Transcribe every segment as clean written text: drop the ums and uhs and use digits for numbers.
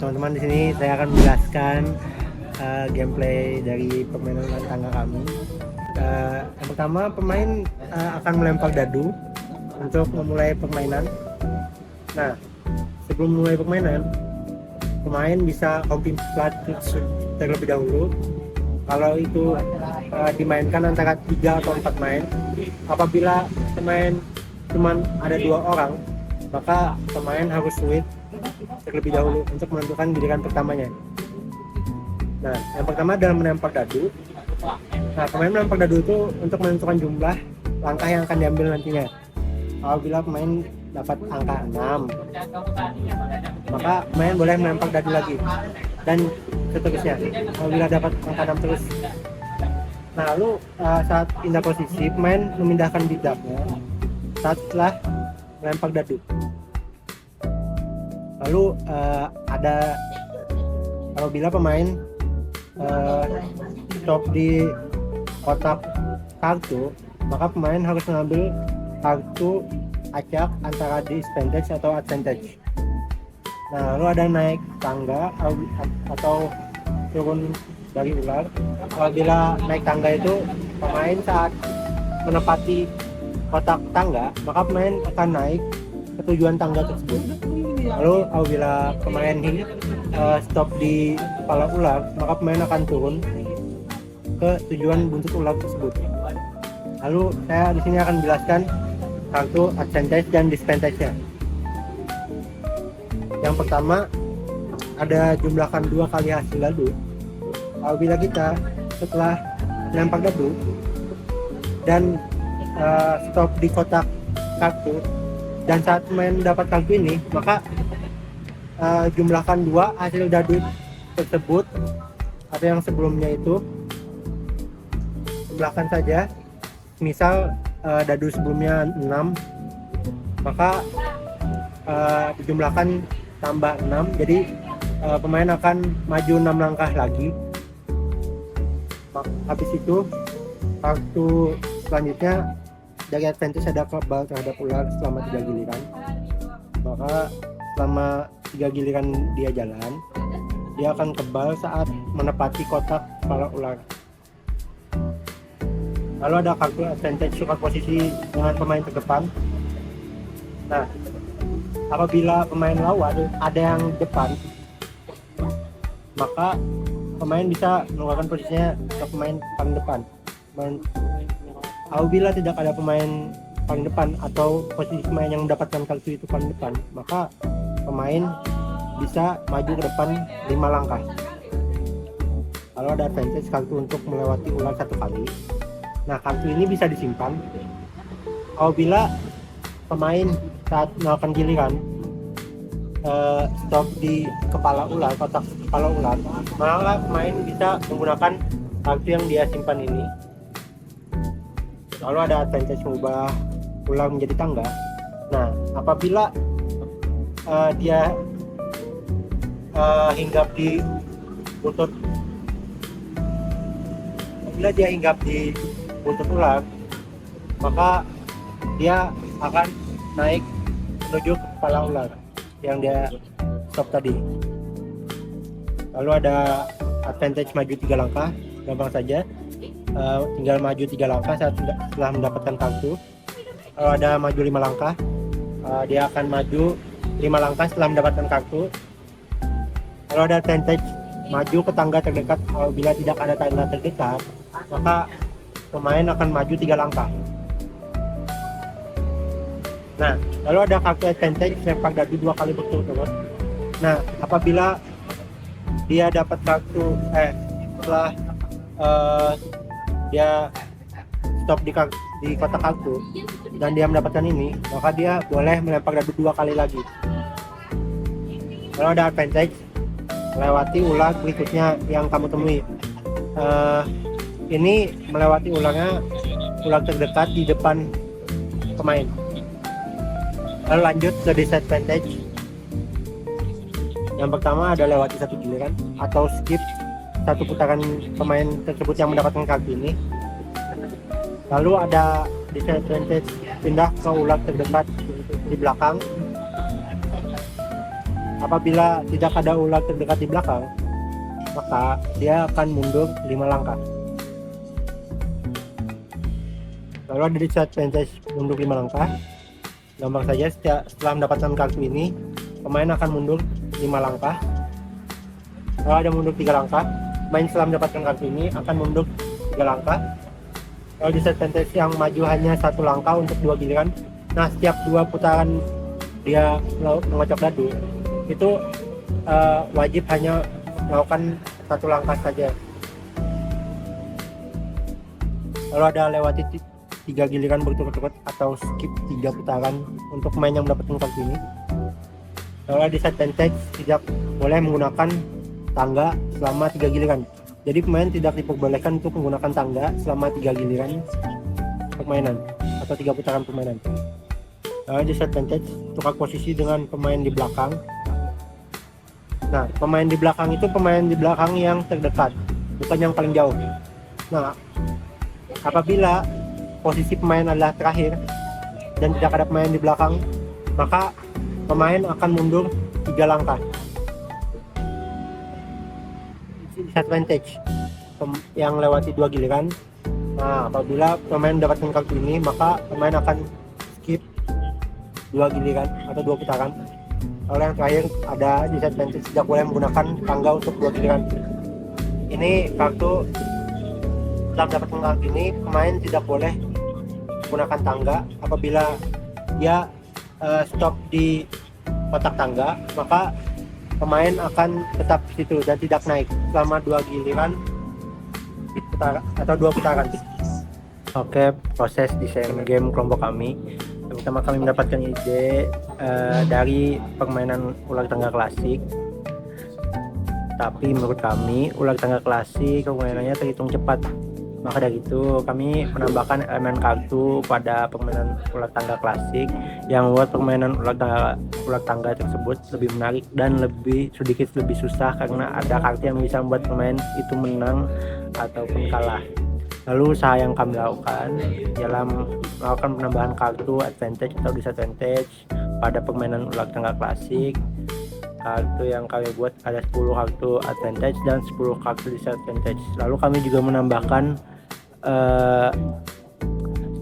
teman-teman, di sini saya akan menjelaskan gameplay dari permainan ular tangga kami. Yang pertama, pemain akan melempar dadu untuk memulai permainan. Nah, sebelum memulai permainan, pemain bisa hopping flat terlebih dahulu. Kalau itu dimainkan antara 3 atau 4 main. Apabila pemain cuma ada 2 orang, maka pemain harus switch terlebih dahulu untuk menentukan giliran pertamanya. Nah, yang pertama adalah melempar dadu. Nah, pemain melempar dadu itu untuk menentukan jumlah langkah yang akan diambil nantinya. Apabila pemain dapat angka 6, maka pemain boleh melempar dadu lagi, dan seterusnya apabila dapat angka 6 terus. Nah, lalu saat pindah posisi, pemain memindahkan bidaknya setelah melempar dadu. Lalu ada apabila pemain stop di kotak kartu, maka pemain harus mengambil kartu acak antara disadvantage atau advantage. Nah, lalu ada naik tangga atau turun dari ular. Apabila naik tangga itu, pemain saat menepati kotak tangga, maka pemain akan naik ke tujuan tangga tersebut. Lalu apabila pemain stop di kepala ular, maka pemain akan turun ke tujuan buntut ular tersebut. Lalu saya di sini akan menjelaskan kartu advantage dan disadvantage-nya. Yang pertama, ada jumlahkan 2 kali hasil dadu. Apabila kita setelah melempar dadu dan stop di kotak kartu, dan saat pemain mendapat kartu ini, maka jumlahkan 2 hasil dadu tersebut atau yang sebelumnya itu, jumlahkan saja. Misal dadu sebelumnya 6, maka dijumlahkan tambah 6, jadi pemain akan maju 6 langkah lagi. Habis itu kartu selanjutnya dari advantage ada kebal terhadap ular selama 3 giliran. Maka selama 3 giliran dia jalan, dia akan kebal saat menepati kotak kepala ular. Lalu ada kartu advantage suka posisi dengan pemain terdepan. Nah, apabila pemain lawan ada yang depan, maka pemain bisa mengeluarkan posisinya ke pemain paling depan. Apabila tidak ada pemain paling depan atau posisi pemain yang mendapatkan kartu itu paling depan, maka pemain bisa maju ke depan 5 langkah. Lalu ada advantage kartu untuk melewati ular 1 kali. Nah, kartu ini bisa disimpan apabila pemain saat melakukan giliran stop di kepala ular, kotak kepala ular, maka pemain bisa menggunakan kartu yang dia simpan ini. Lalu ada advantage mengubah ular menjadi tangga. Nah, apabila dia hinggap di buntut, buntut ular, maka dia akan naik menuju ke kepala ular yang dia stop tadi. Lalu ada advantage maju 3 langkah, gampang saja, tinggal maju 3 langkah setelah mendapatkan kartu. Lalu ada maju 5 langkah, dia akan maju 5 langkah setelah mendapatkan kartu. Lalu ada advantage maju ke tangga terdekat. Apabila tidak ada tangga terdekat, maka pemain akan maju 3 langkah. Nah, lalu ada kartu advantage lempar dadu 2 kali berturut-turut. Nah, apabila dia dapat kartu setelah dia stop di kotak kartu dan dia mendapatkan ini, maka dia boleh melempar dadu 2 kali lagi. Lalu ada advantage melewati ular berikutnya yang kamu temui. Ini melewati ular terdekat di depan pemain. Lalu lanjut ke disadvantage. Yang pertama ada lewati 1 giliran atau skip 1 putaran pemain tersebut yang mendapatkan kartu ini. Lalu ada disadvantage pindah ke ular terdekat di belakang. Apabila tidak ada ular terdekat di belakang, maka dia akan mundur 5 langkah. Lalu ada disadvantage mundur 5 langkah. Gampang saja, setelah mendapatkan kartu ini, pemain akan mundur 5 langkah. Kalau ada mundur 3 langkah, pemain setelah mendapatkan kartu ini akan mundur 3 langkah. Kalau disadvantage yang maju hanya 1 langkah untuk 2 giliran. Nah, setiap 2 putaran dia mengocok dadu, itu wajib hanya melakukan 1 langkah saja. Kalau ada lewati 3 giliran berturut-turut atau skip 3 putaran untuk pemain yang mendapatkan kartu ini. Kalau disadvantage tidak boleh menggunakan tangga selama 3 giliran. Jadi pemain tidak diperbolehkan untuk menggunakan tangga selama 3 giliran permainan atau 3 putaran permainan. Disadvantage tukar posisi dengan pemain di belakang. Nah, pemain di belakang itu pemain di belakang yang terdekat, bukan yang paling jauh. Nah, apabila posisi pemain adalah terakhir dan tidak ada pemain di belakang, maka pemain akan mundur 3 langkah. Disadvantage yang lewati 2 giliran. Nah, apabila pemain mendapatkan kartu ini, maka pemain akan skip 2 giliran atau 2 putaran. Kalau yang terakhir ada disadvantage tidak boleh menggunakan tangga untuk 2 giliran. Ini kartu, setelah mendapatkan kartu ini, pemain tidak boleh menggunakan tangga. Apabila dia stop di kotak tangga, maka pemain akan tetap di situ dan tidak naik selama 2 giliran atau 2 putaran. Oke, proses desain game kelompok kami. Pertama, kami mendapatkan ide dari permainan ular tangga klasik. Tapi menurut kami ular tangga klasik permainannya terhitung cepat. Maka dari itu kami menambahkan elemen kartu pada permainan ular tangga klasik yang membuat permainan ular tangga tersebut lebih menarik dan sedikit lebih susah karena ada kartu yang bisa membuat pemain itu menang ataupun kalah. Lalu usaha yang kami lakukan dalam melakukan penambahan kartu advantage atau disadvantage pada permainan ular tangga klasik. Kartu yang kami buat ada 10 kartu advantage dan 10 kartu disadvantage. Lalu kami juga menambahkan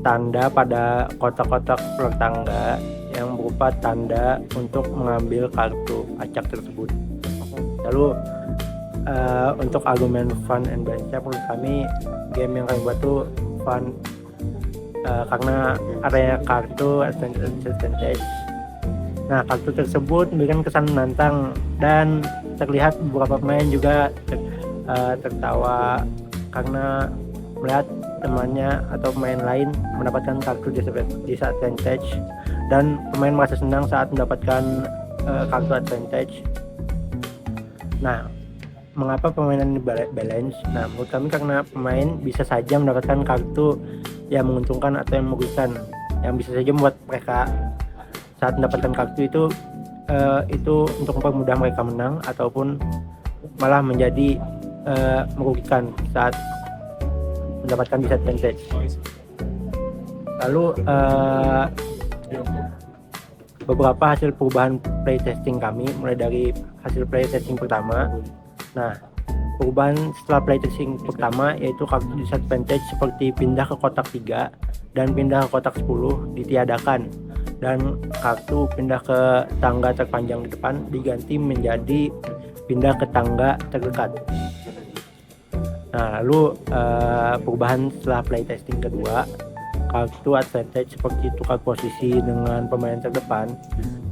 tanda pada kotak-kotak ular tangga yang berupa tanda untuk mengambil kartu acak tersebut. Lalu untuk argumen fun and balance menurut kami game yang kami buat tuh fun karena adanya kartu advantage. Nah, kartu tersebut memberikan kesan menantang dan terlihat beberapa pemain juga tertawa karena melihat temannya atau pemain lain mendapatkan kartu disadvantage dan pemain merasa senang saat mendapatkan kartu advantage. Nah, mengapa permainan ini balance? Nah, menurut kami karena pemain bisa saja mendapatkan kartu yang menguntungkan atau yang merugikan, yang bisa saja membuat mereka saat mendapatkan kartu itu untuk mempermudah mereka menang ataupun malah menjadi merugikan saat mendapatkan disadvantage. Lalu beberapa hasil perubahan playtesting kami mulai dari hasil playtesting pertama. Nah, perubahan setelah playtesting pertama yaitu kartu disadvantage seperti pindah ke kotak 3 dan pindah ke kotak 10 ditiadakan, dan kartu pindah ke tangga terpanjang di depan diganti menjadi pindah ke tangga terdekat. Nah, lalu perubahan setelah playtesting kedua, kartu advantage seperti tukar posisi dengan pemain terdepan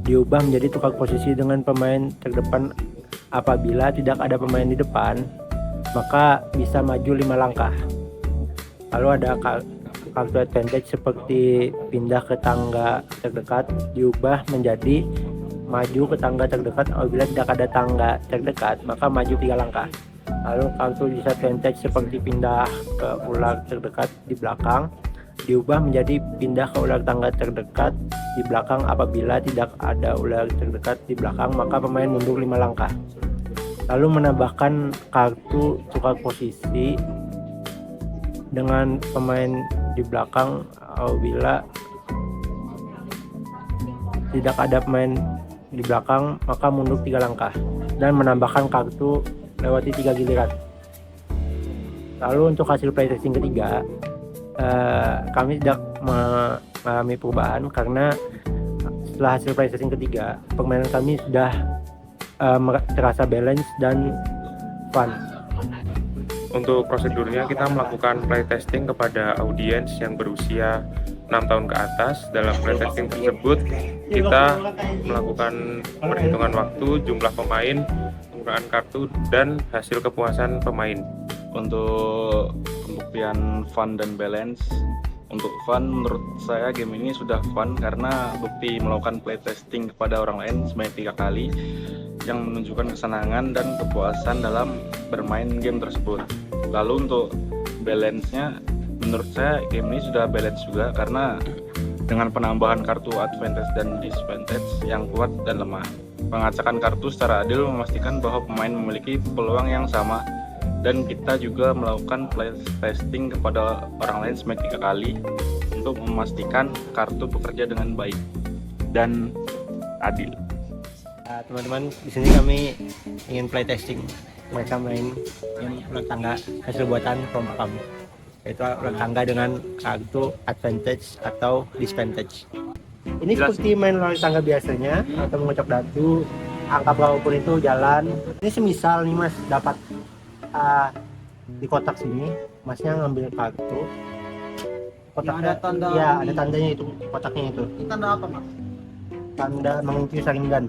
diubah menjadi tukar posisi dengan pemain terdepan. Apabila tidak ada pemain di depan, maka bisa maju 5 langkah. Lalu ada kartu advantage seperti pindah ke tangga terdekat diubah menjadi maju ke tangga terdekat. Apabila tidak ada tangga terdekat, maka maju 3 langkah. Lalu kartu disadvantage seperti pindah ke ular terdekat di belakang diubah menjadi pindah ke ular tangga terdekat di belakang. Apabila tidak ada ular terdekat di belakang, maka pemain mundur 5 langkah. Lalu menambahkan kartu tukar posisi dengan pemain di belakang apabila tidak ada pemain di belakang, maka mundur 3 langkah dan menambahkan kartu lewati 3 giliran. Lalu untuk hasil playtesting ketiga, kami tidak mengalami perubahan karena setelah hasil playtesting ketiga, permainan kami sudah terasa balance dan fun. Untuk prosedurnya kita melakukan playtesting kepada audiens yang berusia 6 tahun ke atas. Dalam playtesting tersebut kita melakukan perhitungan waktu, jumlah pemain, penggunaan kartu, dan hasil kepuasan pemain. Untuk pembuktian fun dan balance, untuk fun menurut saya game ini sudah fun karena bukti melakukan playtesting kepada orang lain sebanyak 3 kali yang menunjukkan kesenangan dan kepuasan dalam bermain game tersebut. Lalu untuk balance-nya, menurut saya game ini sudah balance juga karena dengan penambahan kartu advantage dan disadvantage yang kuat dan lemah. Pengacakan kartu secara adil memastikan bahwa pemain memiliki peluang yang sama, dan kita juga melakukan playtesting kepada orang lain sebanyak 3 kali untuk memastikan kartu bekerja dengan baik dan adil. Teman-teman, di sini kami ingin playtesting mereka main game ular tangga hasil buatan kelompok kami, yaitu ular tangga dengan kartu advantage atau disadvantage. Ini seperti main ular tangga biasanya atau mengocok dadu, angka berapapun itu jalan. Ini semisal nih mas dapat di kotak sini, masnya ngambil kartu. Kotaknya, ada tanda, ya ada tandanya itu, kotaknya itu. Ini tanda apa mas? Tanda mengikuti saringan.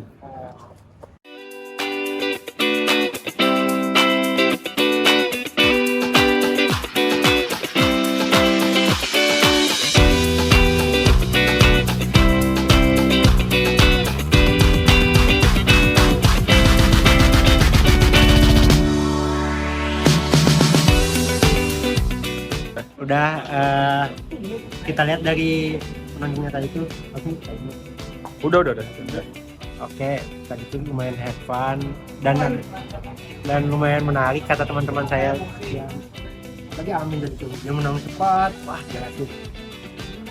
Udah kita lihat dari penontonnya tadi tuh, Udah. Oke, tadi tuh lumayan have fun dan lumayan menarik kata teman-teman saya yang tadi Amin tadi tuh dia menang cepat, wah gila sih.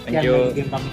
Thank you. Game kamu.